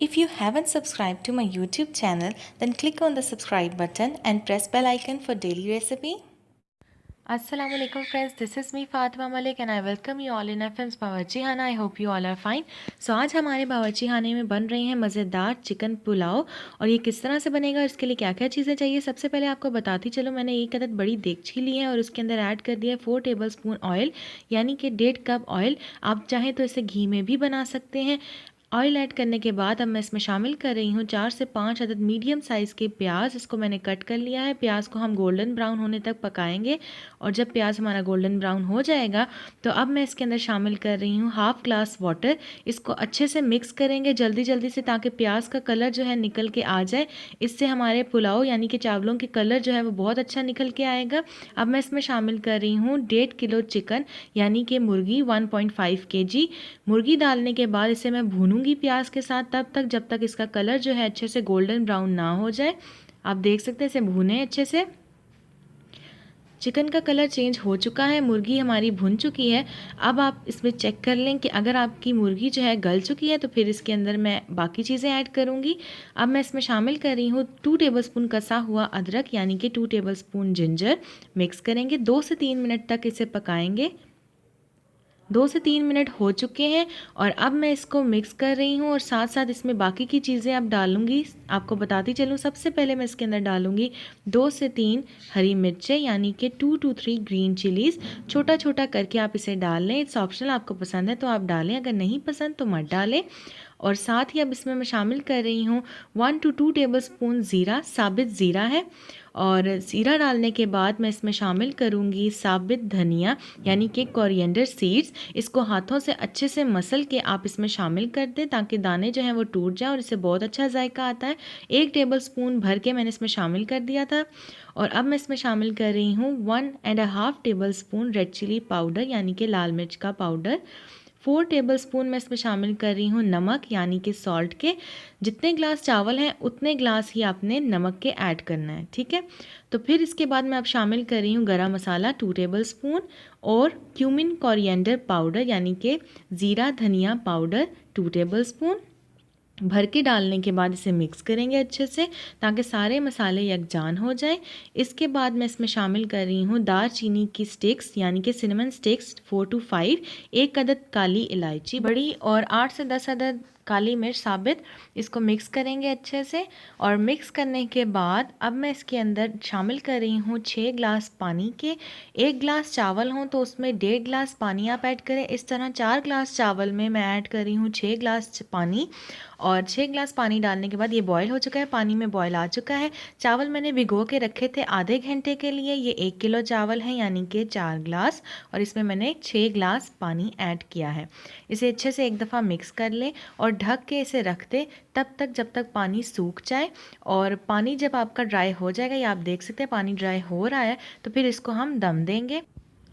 If you haven't subscribed to my YouTube channel, then click on the subscribe button and press bell icon for daily recipe. Assalamualaikum friends, this is me Fatima Malik and I welcome you all in FM's बावर्ची खाना. I hope you all are fine. So आज हमारे बावर्ची खाने में बन रही हैं मज़ेदार चिकन पुलाव. और ये किस तरह से बनेगा, इसके लिए क्या क्या चीज़ें चाहिए, सबसे पहले आपको बताती चलो. मैंने एक अदद बड़ी देगची ली है और उसके अंदर ऐड कर दिया है 4 टेबलस्पून ऑयल, यानी कि 1.5 कप ऑयल. आप चाहें तो इसे घी में भी बना सकते हैं. ऑयल ऐड करने के बाद अब मैं इसमें शामिल कर रही हूँ 4 से 5 अदद मीडियम साइज़ के प्याज. इसको मैंने कट कर लिया है. प्याज को हम गोल्डन ब्राउन होने तक पकाएंगे और जब प्याज हमारा गोल्डन ब्राउन हो जाएगा तो अब मैं इसके अंदर शामिल कर रही हूँ हाफ़ ग्लास वाटर. इसको अच्छे से मिक्स करेंगे जल्दी जल्दी से, ताकि प्याज का कलर जो है निकल के आ जाए. इससे हमारे पुलाव यानी कि चावलों के कलर जो है वो बहुत अच्छा निकल के आएगा. अब मैं इसमें शामिल कर रही हूँ 1.5 किलो चिकन, यानी कि मुर्गी 1.5 kg. मुर्गी डालने के बाद इसे मैं भूनूंगी प्याज के साथ तब तक जब तक इसका कलर जो है अच्छे से गोल्डन ब्राउन ना हो जाए. आप देख सकते हैं इसे भूनें अच्छे से. चिकन का कलर चेंज हो चुका है, मुर्गी हमारी भुन चुकी है. अब आप इसमें चेक कर लें कि अगर आपकी मुर्गी जो है गल चुकी है तो फिर इसके अंदर मैं बाकी चीज़ें ऐड करूँगी. अब मैं इसमें शामिल कर रही हूँ 2 टेबलस्पून कसा हुआ अदरक, यानी कि 2 टेबलस्पून जिंजर. मिक्स करेंगे, 2 से 3 मिनट तक इसे पकाएंगे. 2 से 3 मिनट हो चुके हैं और अब मैं इसको मिक्स कर रही हूँ और साथ साथ इसमें बाकी की चीज़ें अब डालूँगी. आपको बताती चलूँ, सबसे पहले मैं इसके अंदर डालूँगी 2 से 3 हरी मिर्चें, यानी कि 2 to 3 ग्रीन चिलीज़. छोटा छोटा करके आप इसे डाल लें. इट्स ऑप्शनल, आपको पसंद है तो आप डालें, अगर नहीं पसंद तो मत डालें. और साथ ही अब इसमें मैं शामिल कर रही हूँ 1 to 2 टेबलस्पून ज़ीरा. साबित ज़ीरा है. और ज़ीरा डालने के बाद मैं इसमें शामिल करूँगी साबित धनिया, यानी कि कोरिएंडर सीड्स. इसको हाथों से अच्छे से मसल के आप इसमें शामिल कर दें ताकि दाने जो हैं वो टूट जाएं और इससे बहुत अच्छा जायका आता है. 1 टेबलस्पून भर के मैंने इसमें शामिल कर दिया था. और अब मैं इसमें शामिल कर रही हूँ 1.5 टेबलस्पून रेड चिली पाउडर, यानी कि लाल मिर्च का पाउडर. 4 टेबलस्पून मैं इसमें शामिल कर रही हूँ नमक, यानी कि सॉल्ट के. जितने ग्लास चावल हैं उतने ग्लास ही आपने नमक के ऐड करना है, ठीक है. तो फिर इसके बाद मैं अब शामिल कर रही हूँ गरम मसाला 2 टेबलस्पून और क्यूमिन कोरिएंडर पाउडर, यानी कि ज़ीरा धनिया पाउडर 2 टेबलस्पून. भर के डालने के बाद इसे मिक्स करेंगे अच्छे से ताकि सारे मसाले यकजान हो जाएं. इसके बाद मैं इसमें शामिल कर रही हूँ दालचीनी की स्टिक्स, यानी कि सिनेमन स्टिक्स 4 to 5, 1 अदद काली इलायची बड़ी और 8 से 10 अदद काली मिर्च साबित. इसको मिक्स करेंगे अच्छे से. और मिक्स करने के बाद अब मैं इसके अंदर शामिल कर रही हूँ 6 ग्लास पानी के. 1 ग्लास चावल हों तो उसमें 1.5 ग्लास पानी आप ऐड करें. इस तरह 4 ग्लास चावल में मैं ऐड कर रही हूँ 6 ग्लास पानी. और 6 ग्लास पानी डालने के बाद ये बॉयल हो चुका है, पानी में बॉयल आ चुका है. चावल मैंने भिगो के रखे थे आधे घंटे के लिए. ये 1 किलो चावल हैं, यानी कि 4 ग्लास, और इसमें मैंने 6 ग्लास पानी ऐड किया है. इसे अच्छे से एक दफ़ा मिक्स कर लें और ढक के इसे रख दें तब तक जब तक पानी सूख जाए. और पानी जब आपका ड्राई हो जाएगा, ये आप देख सकते हैं पानी ड्राई हो रहा है, तो फिर इसको हम दम देंगे.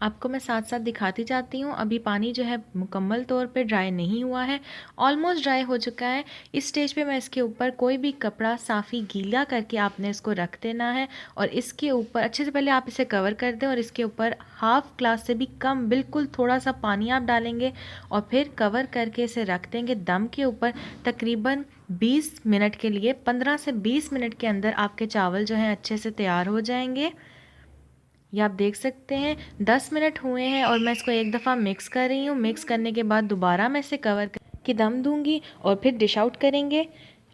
आपको मैं साथ साथ दिखाती जाती हूँ. अभी पानी जो है मुकम्मल तौर पे ड्राई नहीं हुआ है, ऑलमोस्ट ड्राई हो चुका है. इस स्टेज पे मैं इसके ऊपर कोई भी कपड़ा साफ़ी गीला करके आपने इसको रख देना है और इसके ऊपर अच्छे से पहले आप इसे कवर कर दें और इसके ऊपर हाफ़ ग्लास से भी कम बिल्कुल थोड़ा सा पानी आप डालेंगे और फिर कवर करके इसे रख देंगे दम के ऊपर तकरीबन 20 मिनट के लिए. 15 से 20 मिनट के अंदर आपके चावल जो हैं अच्छे से तैयार हो जाएंगे. ये आप देख सकते हैं 10 मिनट हुए हैं और मैं इसको एक दफ़ा मिक्स कर रही हूँ. मिक्स करने के बाद दोबारा मैं इसे कवर करके दम दूँगी और फिर डिश आउट करेंगे.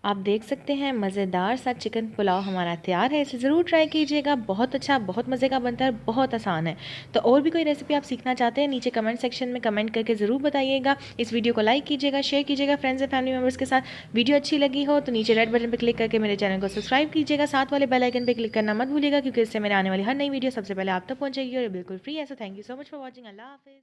आप देख सकते हैं मज़ेदार सा चिकन पुलाव हमारा तैयार है. इसे ज़रूर ट्राई कीजिएगा, बहुत अच्छा बहुत मज़े का बनता है, बहुत आसान है. तो और भी कोई रेसिपी आप सीखना चाहते हैं नीचे कमेंट सेक्शन में कमेंट करके ज़रूर बताइएगा. इस वीडियो को लाइक कीजिएगा, शेयर कीजिएगा फ्रेंड्स एंड फैमिली मेम्बर्स के साथ. वीडियो अच्छी लगी हो तो नीचे रेड बटन पर क्लिक करके मेरे चैनल को सब्सक्राइब कीजिएगा. साथ वाले बेल आइकन पर क्लिक करना मत भूलिएगा, क्योंकि इससे मेरे आने वाली हर नई वीडियो सबसे पहले आप तक पहुँचेगी और बिल्कुल फ्री है. So thank you so much for watching. अल्लाह हाफिज़.